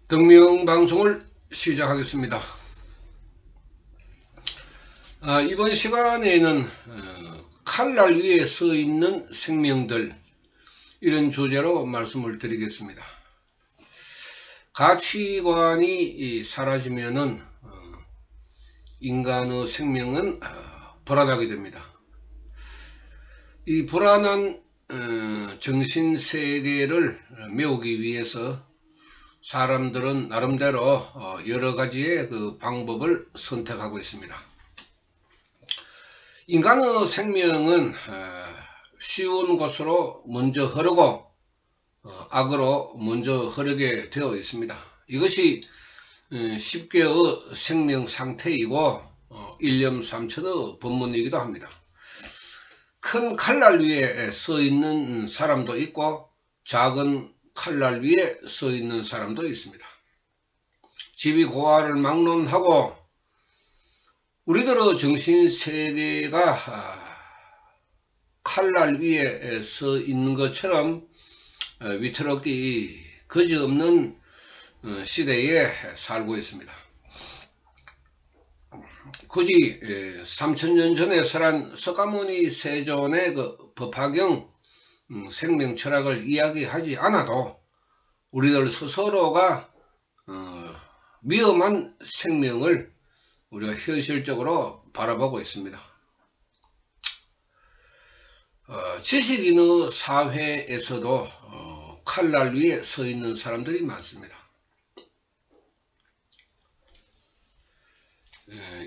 등명방송을 시작하겠습니다. 이번 시간에는 칼날 위에 서 있는 생명들, 이런 주제로 말씀을 드리겠습니다. 가치관이 사라지면은 인간의 생명은 불안하게 됩니다. 이 불안한 정신세계를 메우기 위해서 사람들은 나름대로 여러가지의 그 방법을 선택하고 있습니다. 인간의 생명은 쉬운 곳으로 먼저 흐르고 악으로 먼저 흐르게 되어 있습니다. 이것이 쉽게의 생명 상태이고 일념삼천의 법문이기도 합니다. 큰 칼날 위에 서 있는 사람도 있고 작은 칼날 위에 서 있는 사람도 있습니다. 지비고화를 막론하고 우리들의 정신세계가 칼날 위에 서 있는 것처럼 위태롭기 그지없는 시대에 살고 있습니다. 굳이 3000년 전에 설한 석가모니 세존의 그 법화경 생명 철학을 이야기하지 않아도 우리들 스스로가 위험한 생명을 우리가 현실적으로 바라보고 있습니다. 지식인의 사회에서도 칼날 위에 서 있는 사람들이 많습니다.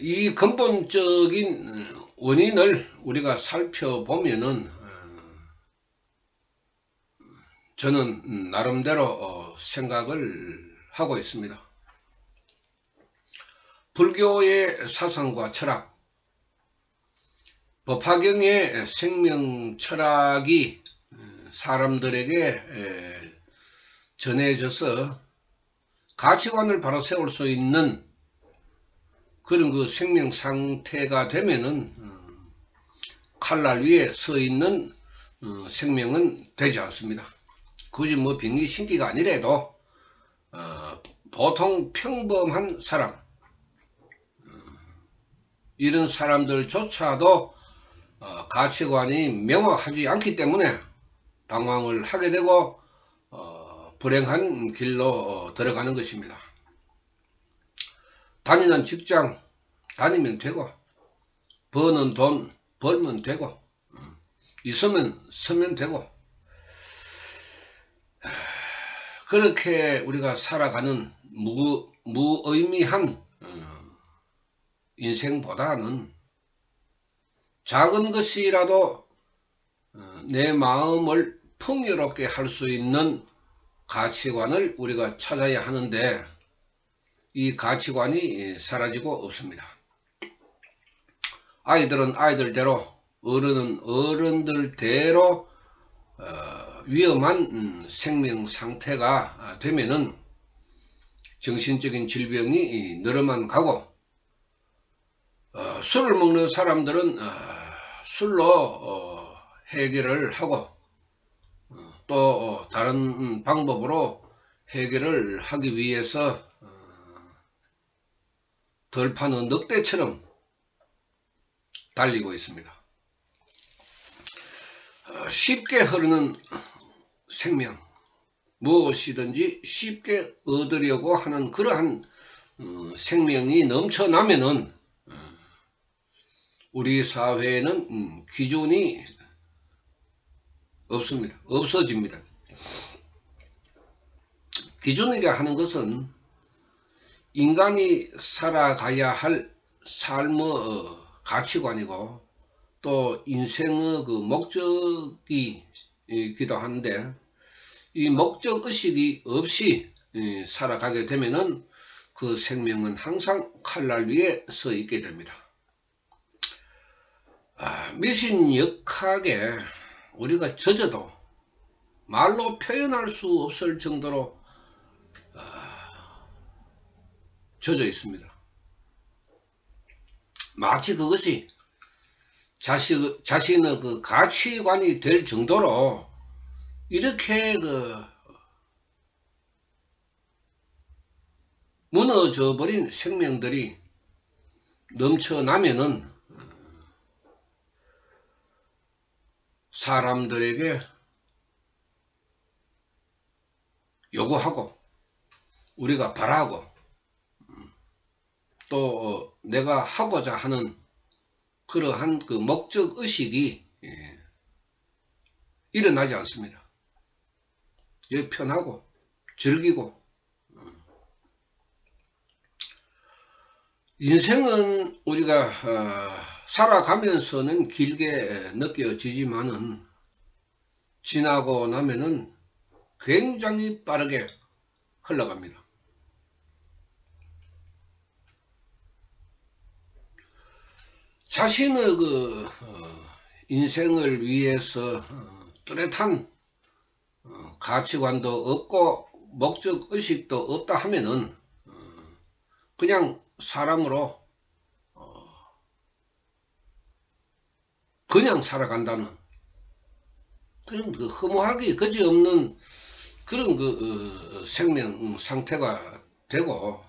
이 근본적인 원인을 우리가 살펴보면은 저는 나름대로 생각을 하고 있습니다. 불교의 사상과 철학, 법화경의 생명 철학이 사람들에게 전해져서 가치관을 바로 세울 수 있는 그런 그 생명 상태가 되면은 칼날 위에 서 있는 생명은 되지 않습니다. 굳이 뭐 병기신기가 아니래도 보통 평범한 사람, 이런 사람들조차도 가치관이 명확하지 않기 때문에 방황을 하게 되고 불행한 길로 들어가는 것입니다. 다니는 직장 다니면 되고, 버는 돈 벌면 되고, 있으면 쓰면 되고, 그렇게 우리가 살아가는 무의미한 인생보다는 작은 것이라도 내 마음을 풍요롭게 할 수 있는 가치관을 우리가 찾아야 하는데 이 가치관이 사라지고 없습니다. 아이들은 아이들대로, 어른은 어른들대로 위험한 생명 상태가 되면은 정신적인 질병이 늘어만 가고, 술을 먹는 사람들은 술로 해결을 하고 또 다른 방법으로 해결을 하기 위해서 덜 파는 늑대처럼 달리고 있습니다. 쉽게 흐르는 생명, 무엇이든지 쉽게 얻으려고 하는 그러한 생명이 넘쳐나면은 우리 사회에는 기준이 없습니다. 없어집니다. 기준이라 하는 것은 인간이 살아가야 할 삶의 가치관이고 또 인생의 그 목적이기도 한데, 이 목적의식이 없이 살아가게 되면은 그 생명은 항상 칼날 위에 서 있게 됩니다. 미신역하게 우리가 젖어도 말로 표현할 수 없을 정도로 젖어 있습니다. 마치 그것이 자신의 그 가치관이 될 정도로 이렇게 무너져 버린 생명들이 넘쳐나면은 사람들에게 요구하고 우리가 바라고 또 내가 하고자 하는 그러한 그 목적의식이 일어나지 않습니다. 편하고 즐기고 인생은 우리가 살아가면서는 길게 느껴지지만은 지나고 나면은 굉장히 빠르게 흘러갑니다. 자신의 그 인생을 위해서 뚜렷한 가치관도 없고 목적의식도 없다 하면은 그냥 사람으로 그냥 살아간다는 그런 그 허무하기 그지없는 그런 그 생명 상태가 되고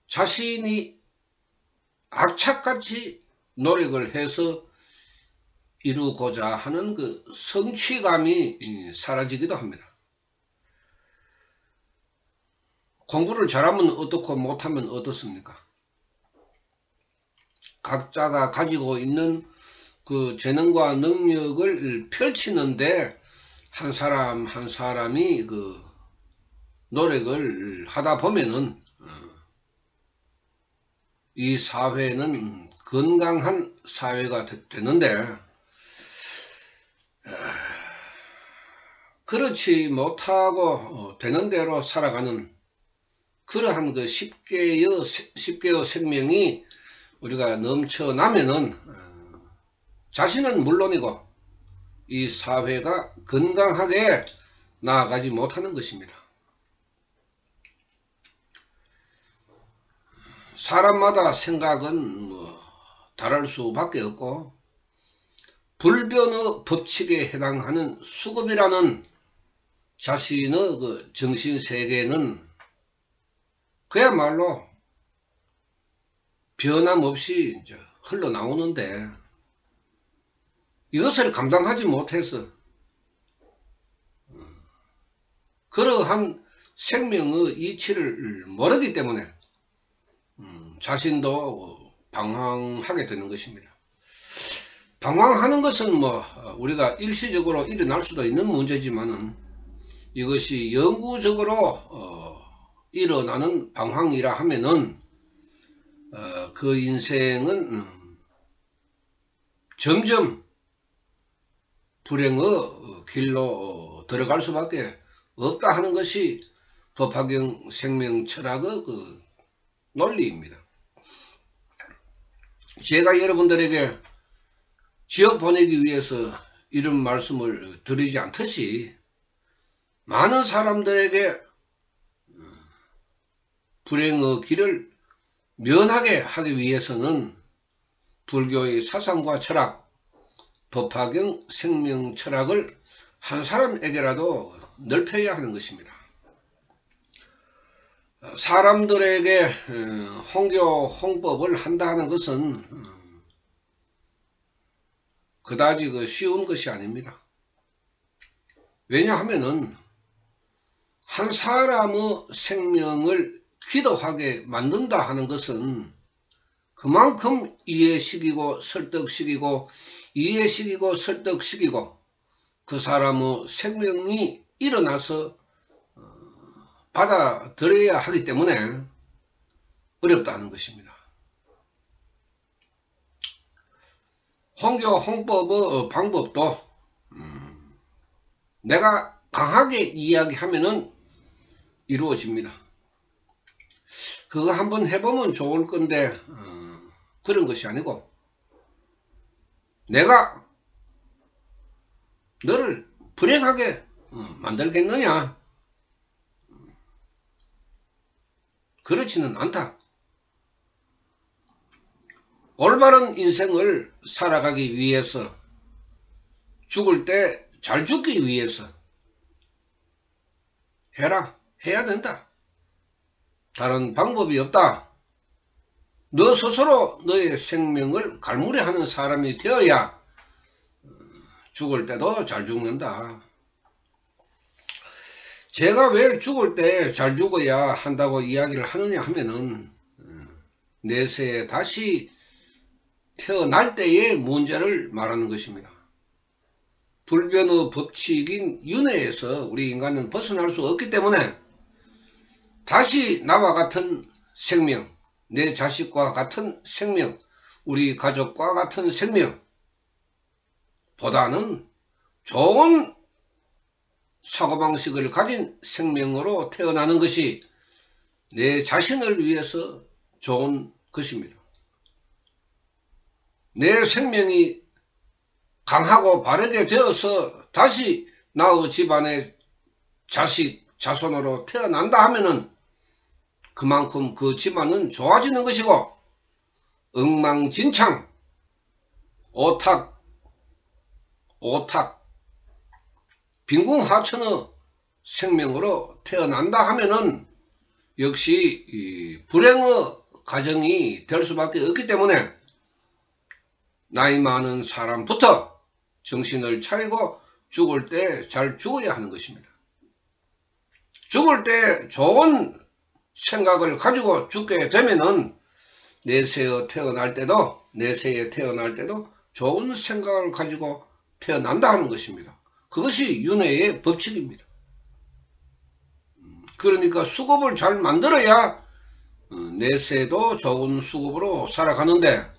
자신이 악착같이 노력을 해서 이루고자 하는 그 성취감이 사라지기도 합니다. 공부를 잘하면 어떻고 못하면 어떻습니까? 각자가 가지고 있는 그 재능과 능력을 펼치는데 한 사람 한 사람이 그 노력을 하다 보면은 이 사회는 건강한 사회가 되는데 그렇지 못하고 되는 대로 살아가는 그러한 그 10개의 생명이 우리가 넘쳐나면은 자신은 물론이고 이 사회가 건강하게 나아가지 못하는 것입니다. 사람마다 생각은 다를 수밖에 없고 불변의 법칙에 해당하는 수급이라는 자신의 그 정신세계는 그야말로 변함없이 이제 흘러나오는데 이것을 감당하지 못해서 그러한 생명의 이치를 모르기 때문에 자신도 방황하게 되는 것입니다. 방황하는 것은 우리가 일시적으로 일어날 수도 있는 문제지만은 이것이 영구적으로 일어나는 방황이라 하면은 그 인생은 점점 불행의 길로 들어갈 수밖에 없다 하는 것이 법화경 생명철학의 그 논리입니다. 제가 여러분들에게 지어 보내기 위해서 이런 말씀을 드리지 않듯이 많은 사람들에게 불행의 길을 면하게 하기 위해서는 불교의 사상과 철학, 법화경 생명철학을 한 사람에게라도 넓혀야 하는 것입니다. 사람들에게 홍교 홍법을 한다 하는 것은 그다지 쉬운 것이 아닙니다. 왜냐하면은 한 사람의 생명을 기도하게 만든다 하는 것은 그만큼 이해시키고 설득시키고 이해시키고 설득시키고 그 사람의 생명이 일어나서 받아들여야 하기 때문에 어렵다는 것입니다. 홍교 홍법의 방법도 내가 강하게 이야기하면은 이루어집니다. 그거 한번 해보면 좋을 건데 그런 것이 아니고 내가 너를 불행하게 만들겠느냐? 그렇지는 않다. 올바른 인생을 살아가기 위해서 죽을 때 잘 죽기 위해서 해야 된다. 다른 방법이 없다. 너 스스로 너의 생명을 갈무리하는 사람이 되어야 죽을 때도 잘 죽는다. 제가 왜 죽을 때 잘 죽어야 한다고 이야기를 하느냐 하면은 내세에 다시 태어날 때의 문제를 말하는 것입니다. 불변의 법칙인 윤회에서 우리 인간은 벗어날 수 없기 때문에 다시 나와 같은 생명, 내 자식과 같은 생명, 우리 가족과 같은 생명 보다는 좋은 사고방식을 가진 생명으로 태어나는 것이 내 자신을 위해서 좋은 것입니다. 내 생명이 강하고 바르게 되어서 다시 나의 집안의 자식, 자손으로 태어난다 하면은 그만큼 그 집안은 좋아지는 것이고 엉망진창, 오탁, 빈궁하천의 생명으로 태어난다 하면은 역시 불행의 가정이 될 수밖에 없기 때문에 나이 많은 사람부터 정신을 차리고 죽을 때 잘 죽어야 하는 것입니다. 죽을 때 좋은 생각을 가지고 죽게 되면은 내세에 태어날 때도 좋은 생각을 가지고 태어난다 하는 것입니다. 그것이 윤회의 법칙입니다. 그러니까 수급을 잘 만들어야 내세도 좋은 수급으로 살아가는데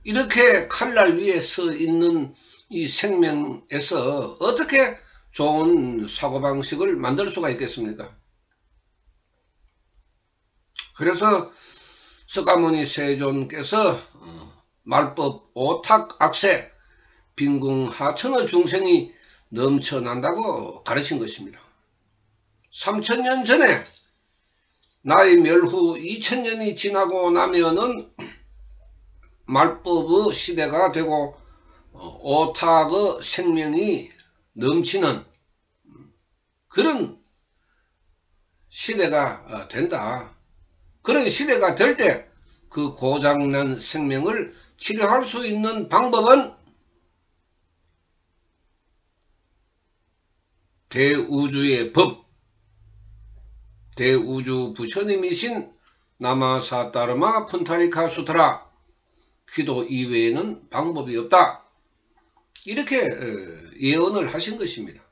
이렇게 칼날 위에 서 있는 이 생명에서 어떻게 좋은 사고방식을 만들 수가 있겠습니까? 그래서 석가모니 세존께서 말법 오탁악세 빈궁하천의 중생이 넘쳐난다고 가르친 것입니다. 3000년 전에 나의 멸후 2000년이 지나고 나면은 말법의 시대가 되고 오탁의 생명이 넘치는 그런 시대가 된다. 그런 시대가 될 때 그 고장난 생명을 치료할 수 있는 방법은 대우주의 법, 대우주 부처님이신 나마사따르마 푼타리카 수트라 기도 이외에는 방법이 없다. 이렇게 예언을 하신 것입니다.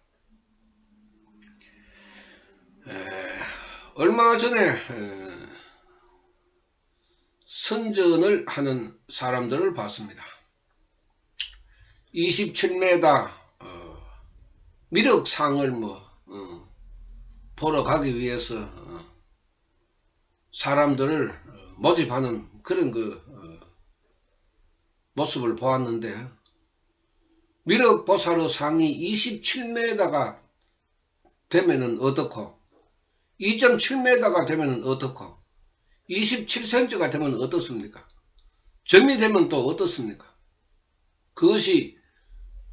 얼마 전에 선전을 하는 사람들을 봤습니다. 27m 미륵상을 보러 가기 위해서 사람들을 모집하는 그런 모습을 보았는데 미륵보살의 상이 27m가 되면은 어떻고 2.7m가 되면은 어떻고 27cm가 되면 어떻습니까? 점이 되면 또 어떻습니까? 그것이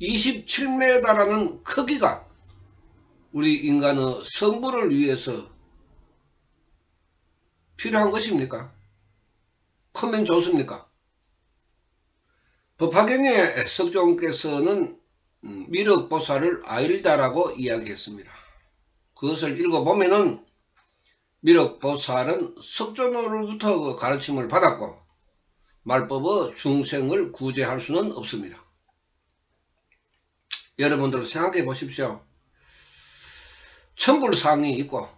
27m라는 크기가 우리 인간의 성부를 위해서 필요한 것입니까? 크면 좋습니까? 법화경의 석종께서는 미륵보살을 아일다라고 이야기했습니다. 그것을 읽어보면은 미륵보살은 석존으로부터 그 가르침을 받았고 말법의 중생을 구제할 수는 없습니다. 여러분들 생각해 보십시오. 천불상이 있고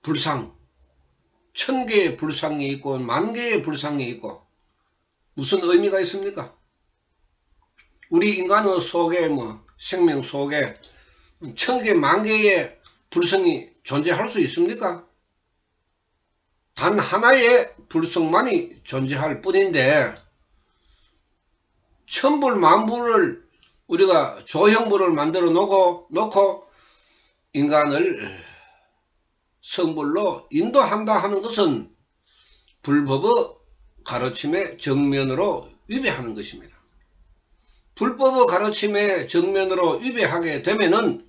불상, 1000개의 불상이 있고 10,000개의 불상이 있고 무슨 의미가 있습니까? 우리 인간의 속에 생명 속에 1000개, 10,000개의 불성이 존재할 수 있습니까? 단 하나의 불성만이 존재할 뿐인데 천불, 만불을 우리가 조형불을 만들어 놓고 인간을 성불로 인도한다 하는 것은 불법의 가르침의 정면으로 위배하는 것입니다. 불법의 가르침의 정면으로 위배하게 되면은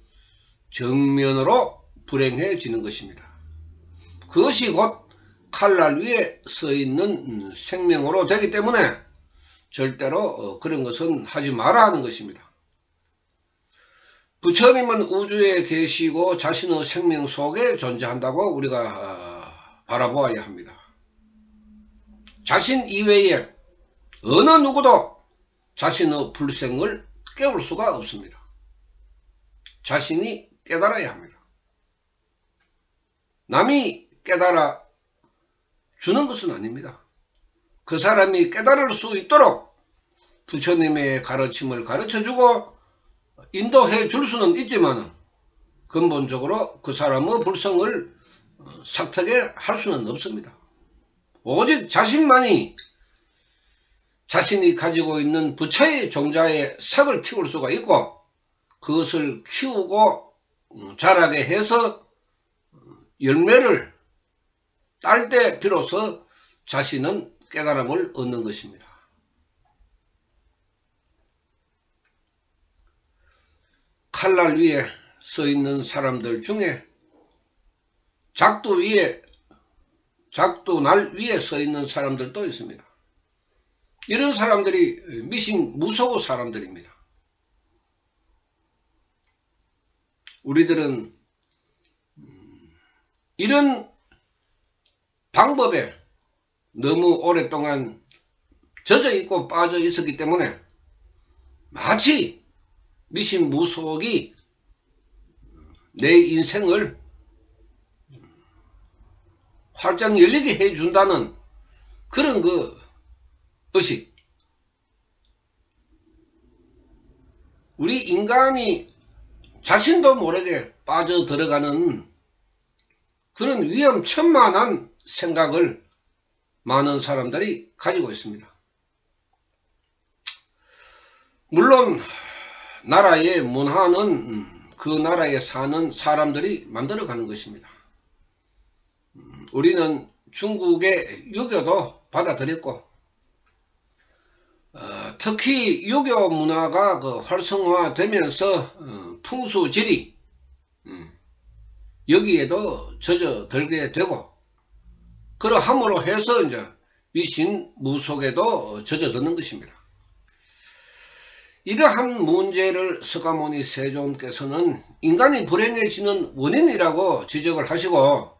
정면으로 불행해지는 것입니다. 그것이 곧 칼날 위에 서 있는 생명으로 되기 때문에 절대로 그런 것은 하지 마라 하는 것입니다. 부처님은 우주에 계시고 자신의 생명 속에 존재한다고 우리가 바라보아야 합니다. 자신 이외에 어느 누구도 자신의 불생을 깨울 수가 없습니다. 자신이 깨달아야 합니다. 남이 깨달아 주는 것은 아닙니다. 그 사람이 깨달을 수 있도록 부처님의 가르침을 가르쳐주고 인도해 줄 수는 있지만 근본적으로 그 사람의 불성을 삭트게 할 수는 없습니다. 오직 자신만이 자신이 가지고 있는 부처의 종자에 색을 틔울 수가 있고 그것을 키우고 자라게 해서 열매를 딸 때 비로소 자신은 깨달음을 얻는 것입니다. 칼날 위에 서 있는 사람들 중에 작두날 위에 서 있는 사람들도 있습니다. 이런 사람들이 미신 무소고 사람들입니다. 우리들은 이런 방법에 너무 오랫동안 젖어 있고 빠져 있었기 때문에 마치 미신 무속이 내 인생을 활짝 열리게 해준다는 그런 의식. 우리 인간이 자신도 모르게 빠져 들어가는 그런 위험천만한 생각을 많은 사람들이 가지고 있습니다. 물론 나라의 문화는 그 나라에 사는 사람들이 만들어가는 것입니다. 우리는 중국의 유교도 받아들였고 특히 유교 문화가 활성화되면서 풍수지리 여기에도 젖어들게 되고 그러함으로 해서 이제 미신 무속에도 젖어드는 것입니다. 이러한 문제를 석가모니 세존께서는 인간이 불행해지는 원인이라고 지적을 하시고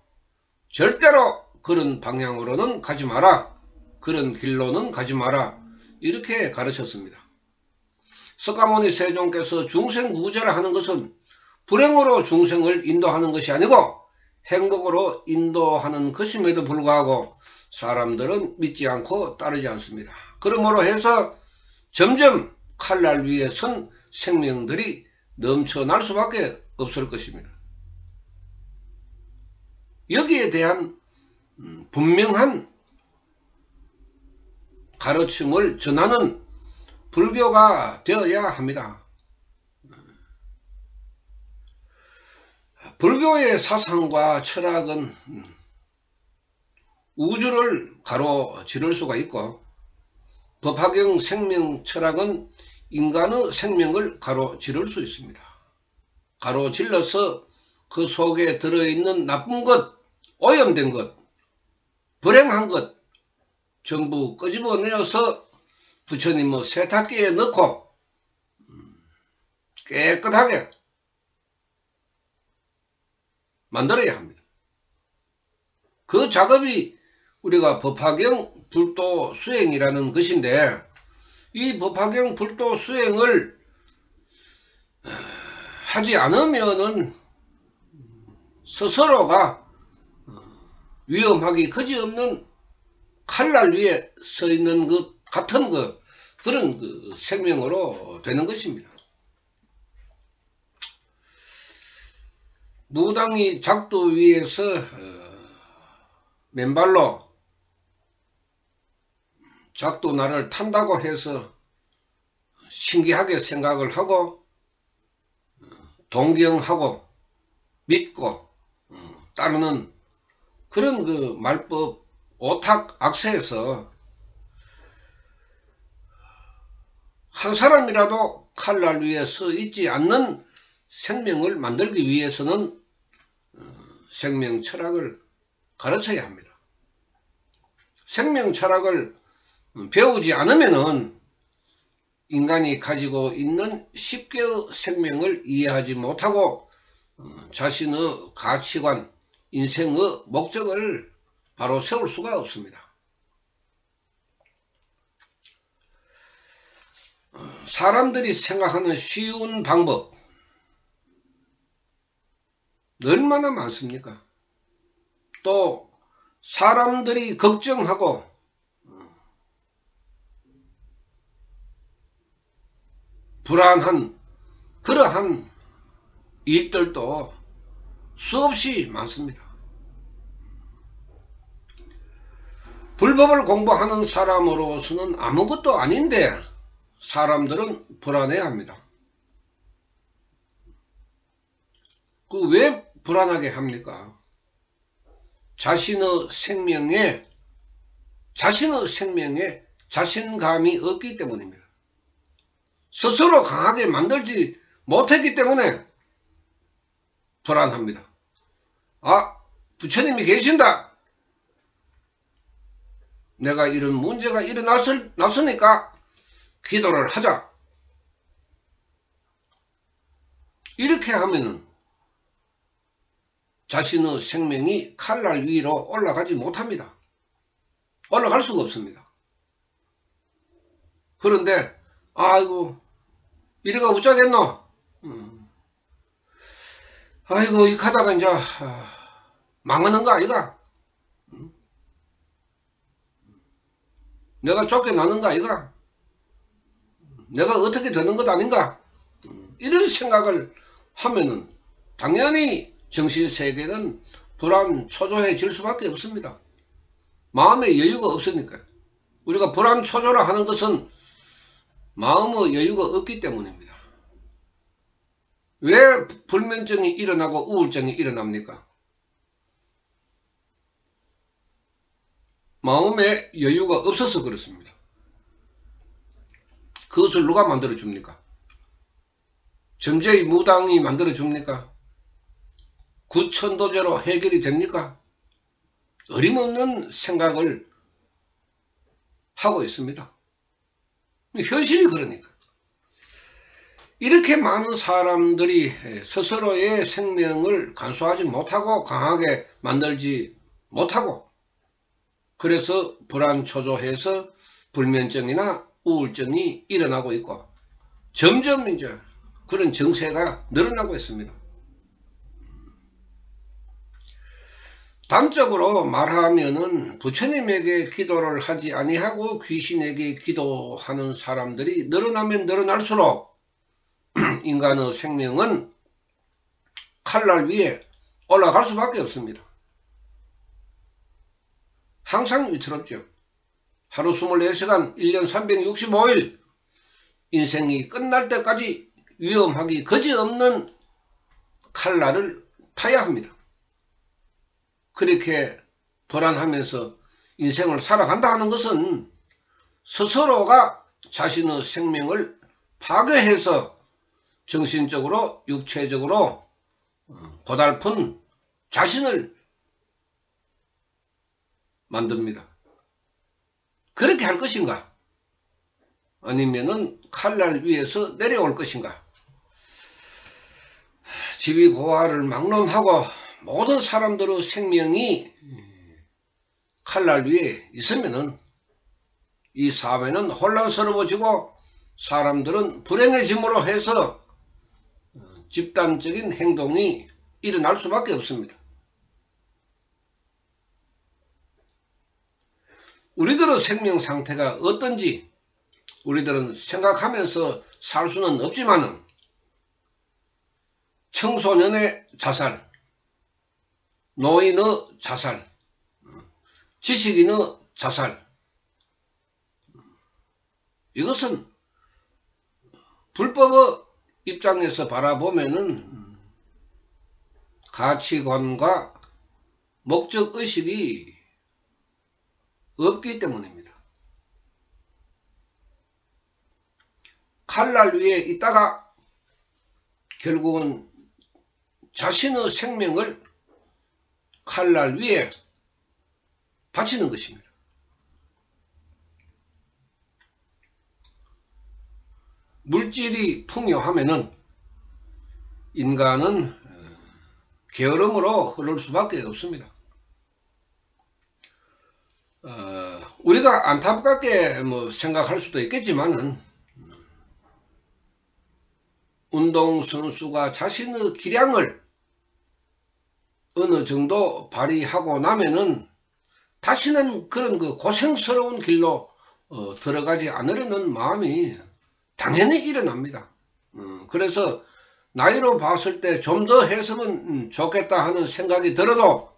절대로 그런 방향으로는 가지 마라, 그런 길로는 가지 마라 이렇게 가르쳤습니다. 석가모니 세존께서 중생구제를 하는 것은 불행으로 중생을 인도하는 것이 아니고 행복으로 인도하는 것임에도 불구하고 사람들은 믿지 않고 따르지 않습니다. 그러므로 해서 점점 칼날 위에 선 생명들이 넘쳐날 수밖에 없을 것입니다. 여기에 대한 분명한 가르침을 전하는 불교가 되어야 합니다. 불교의 사상과 철학은 우주를 가로지를 수가 있고 법화경 생명 철학은 인간의 생명을 가로지를 수 있습니다. 가로질러서 그 속에 들어있는 나쁜 것, 오염된 것, 불행한 것 전부 끄집어내어서 부처님의 세탁기에 넣고 깨끗하게 만들어야 합니다. 그 작업이 우리가 법화경 불도 수행이라는 것인데 이 법화경 불도 수행을 하지 않으면은 스스로가 위험하기 그지없는 칼날 위에 서 있는 것 같은 그런 생명으로 되는 것입니다. 무당이 작두 위에서 맨발로 작두날을 탄다고 해서 신기하게 생각을 하고 동경하고 믿고 따르는 그런 말법 오탁 악세에서 한 사람이라도 칼날 위에 서 있지 않는 생명을 만들기 위해서는 생명 철학을 가르쳐야 합니다. 생명 철학을 배우지 않으면은 인간이 가지고 있는 10개의 생명을 이해하지 못하고 자신의 가치관, 인생의 목적을 바로 세울 수가 없습니다. 사람들이 생각하는 쉬운 방법 얼마나 많습니까? 또 사람들이 걱정하고 불안한 그러한 일들도 수없이 많습니다. 불법을 공부하는 사람으로서는 아무것도 아닌데 사람들은 불안해합니다. 왜 불안하게 합니까? 자신의 생명에 자신감이 없기 때문입니다. 스스로 강하게 만들지 못했기 때문에 불안합니다. 아, 부처님이 계신다. 내가 이런 문제가 일어났으니까 기도를 하자. 이렇게 하면은 자신의 생명이 칼날 위로 올라가지 못합니다. 올라갈 수가 없습니다. 그런데 아이고 이래가 어쩌겠노. 아이고 이 가다가 이제 망하는 거 아이가? 내가 쫓겨나는 거 아이가? 내가 어떻게 되는 것 아닌가? 이런 생각을 하면은 당연히 정신세계는 불안 초조해질 수밖에 없습니다. 마음의 여유가 없으니까. 우리가 불안 초조라 하는 것은 마음의 여유가 없기 때문입니다. 왜 불면증이 일어나고 우울증이 일어납니까? 마음의 여유가 없어서 그렇습니다. 그것을 누가 만들어줍니까? 점재의 무당이 만들어줍니까? 구천도제로 해결이 됩니까? 어림없는 생각을 하고 있습니다. 현실이 그러니까. 이렇게 많은 사람들이 스스로의 생명을 간수하지 못하고 강하게 만들지 못하고 그래서 불안초조해서 불면증이나 우울증이 일어나고 있고 점점 이제 그런 증세가 늘어나고 있습니다. 단적으로 말하면은 부처님에게 기도를 하지 아니하고 귀신에게 기도하는 사람들이 늘어나면 늘어날수록 인간의 생명은 칼날 위에 올라갈 수밖에 없습니다. 항상 위태롭죠. 하루 24시간 1년 365일 인생이 끝날 때까지 위험하기 그지없는 칼날을 타야 합니다. 그렇게 불안하면서 인생을 살아간다 하는 것은 스스로가 자신의 생명을 파괴해서 정신적으로 육체적으로 고달픈 자신을 만듭니다. 그렇게 할 것인가? 아니면은 칼날 위에서 내려올 것인가? 지위고하를 막론하고 모든 사람들의 생명이 칼날 위에 있으면은 이 사회는 혼란스러워지고 사람들은 불행해짐으로 해서 집단적인 행동이 일어날 수밖에 없습니다. 우리들의 생명 상태가 어떤지 우리들은 생각하면서 살 수는 없지만은 청소년의 자살, 노인의 자살, 지식인의 자살, 이것은 불법의 입장에서 바라보면은 가치관과 목적의식이 없기 때문입니다. 칼날 위에 있다가 결국은 자신의 생명을 칼날 위에 바치는 것입니다. 물질이 풍요하면은 인간은 게으름으로 흐를 수밖에 없습니다. 우리가 안타깝게 생각할 수도 있겠지만은 운동선수가 자신의 기량을 어느 정도 발휘하고 나면은 다시는 그런 고생스러운 길로 들어가지 않으려는 마음이 당연히 일어납니다. 그래서 나이로 봤을 때 좀 더 했으면 좋겠다 하는 생각이 들어도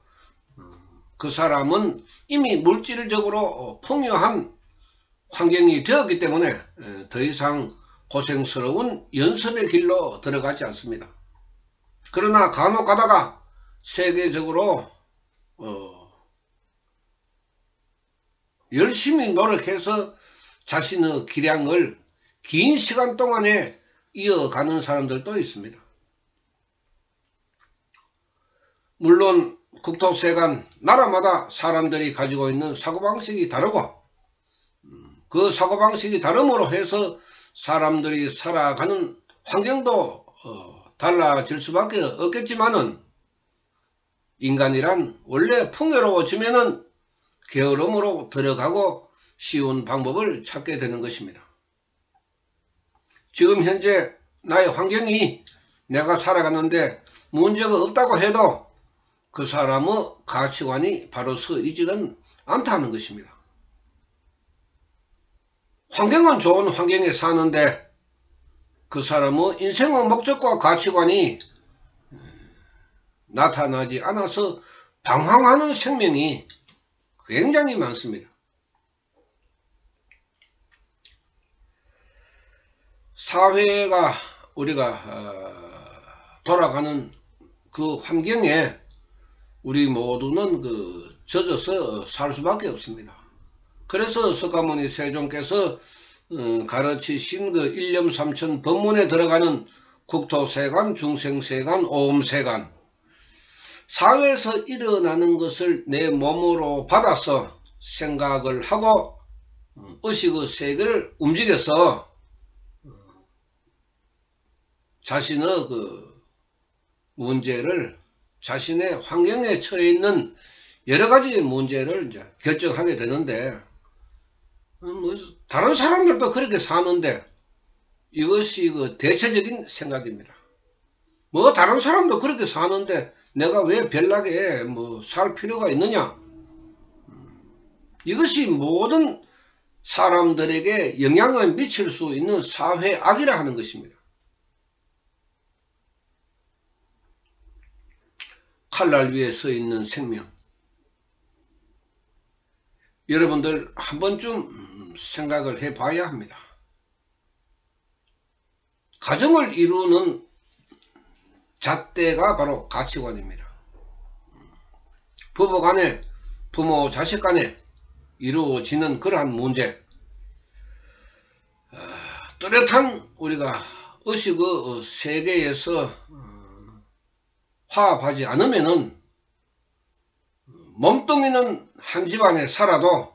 그 사람은 이미 물질적으로 풍요한 환경이 되었기 때문에 더 이상 고생스러운 연습의 길로 들어가지 않습니다. 그러나 간혹 가다가 세계적으로 열심히 노력해서 자신의 기량을 긴 시간 동안에 이어가는 사람들도 있습니다. 물론 국토세관 나라마다 사람들이 가지고 있는 사고방식이 다르고 그 사고방식이 다름으로 해서 사람들이 살아가는 환경도 달라질 수밖에 없겠지만은 인간이란 원래 풍요로워지면은 게으름으로 들어가고 쉬운 방법을 찾게 되는 것입니다. 지금 현재 나의 환경이 내가 살아가는데 문제가 없다고 해도 그 사람의 가치관이 바로 서 있지는 않다는 것입니다. 환경은 좋은 환경에 사는데 그 사람의 인생의 목적과 가치관이 나타나지 않아서 방황하는 생명이 굉장히 많습니다. 사회가 우리가 돌아가는 그 환경에 우리 모두는 젖어서 살 수밖에 없습니다. 그래서 석가모니 세존께서 가르치신 일념삼천 법문에 들어가는 국토세관, 중생세관, 오음세관, 사회에서 일어나는 것을 내 몸으로 받아서 생각을 하고 의식의 세계를 움직여서 자신의 문제를, 자신의 환경에 처해 있는 여러 가지 문제를 이제 결정하게 되는데, 다른 사람들도 그렇게 사는데 이것이 대체적인 생각입니다. 다른 사람도 그렇게 사는데 내가 왜 별나게 살 필요가 있느냐? 이것이 모든 사람들에게 영향을 미칠 수 있는 사회악이라 하는 것입니다. 칼날 위에 서 있는 생명. 여러분들 한 번쯤 생각을 해봐야 합니다. 가정을 이루는 잣대가 바로 가치관입니다. 부부간에, 부모 자식 간에 이루어지는 그러한 문제, 뚜렷한 우리가 의식의 세계에서 화합하지 않으면은 몸뚱이는 한 집안에 살아도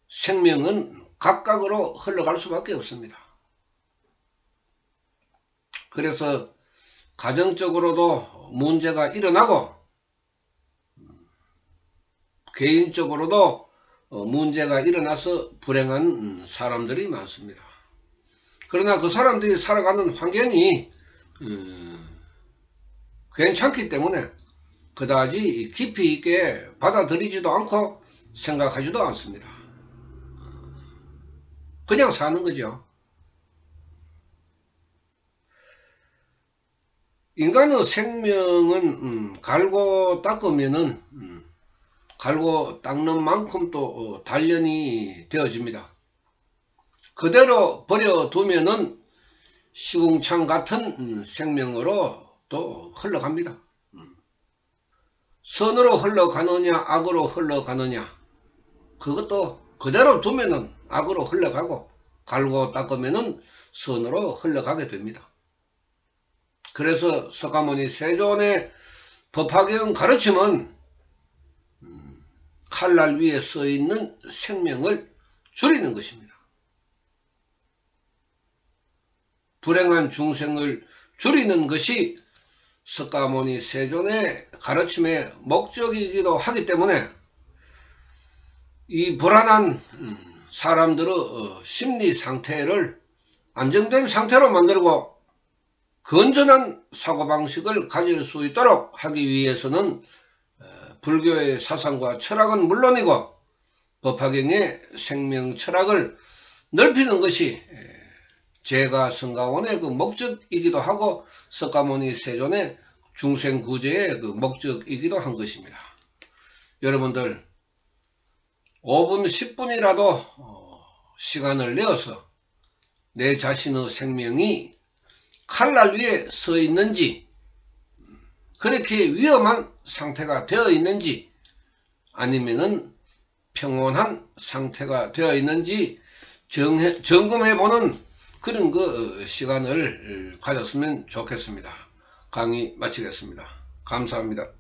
생명은 각각으로 흘러갈 수밖에 없습니다. 그래서 가정적으로도 문제가 일어나고 개인적으로도 문제가 일어나서 불행한 사람들이 많습니다. 그러나 그 사람들이 살아가는 환경이 괜찮기 때문에 그다지 깊이 있게 받아들이지도 않고 생각하지도 않습니다. 그냥 사는 거죠. 인간의 생명은 갈고 닦으면은 갈고 닦는 만큼 또 단련이 되어집니다. 그대로 버려두면은 시궁창 같은 생명으로 또 흘러갑니다. 선으로 흘러가느냐 악으로 흘러가느냐, 그것도 그대로 두면은 악으로 흘러가고 갈고 닦으면은 선으로 흘러가게 됩니다. 그래서 석가모니 세존의 법화경 가르침은 칼날 위에 써 있는 생명을 줄이는 것입니다. 불행한 중생을 줄이는 것이 석가모니 세존의 가르침의 목적이기도 하기 때문에 이 불안한 사람들의 심리 상태를 안정된 상태로 만들고 건전한 사고방식을 가질 수 있도록 하기 위해서는 불교의 사상과 철학은 물론이고 법화경의 생명 철학을 넓히는 것이 제가 성가원의 그 목적이기도 하고 석가모니 세존의 중생구제의 그 목적이기도 한 것입니다. 여러분들 5분 10분이라도 시간을 내어서 내 자신의 생명이 칼날 위에 서 있는지, 그렇게 위험한 상태가 되어 있는지, 아니면은 평온한 상태가 되어 있는지 점검해보는 그런 그 시간을 가졌으면 좋겠습니다. 강의 마치겠습니다. 감사합니다.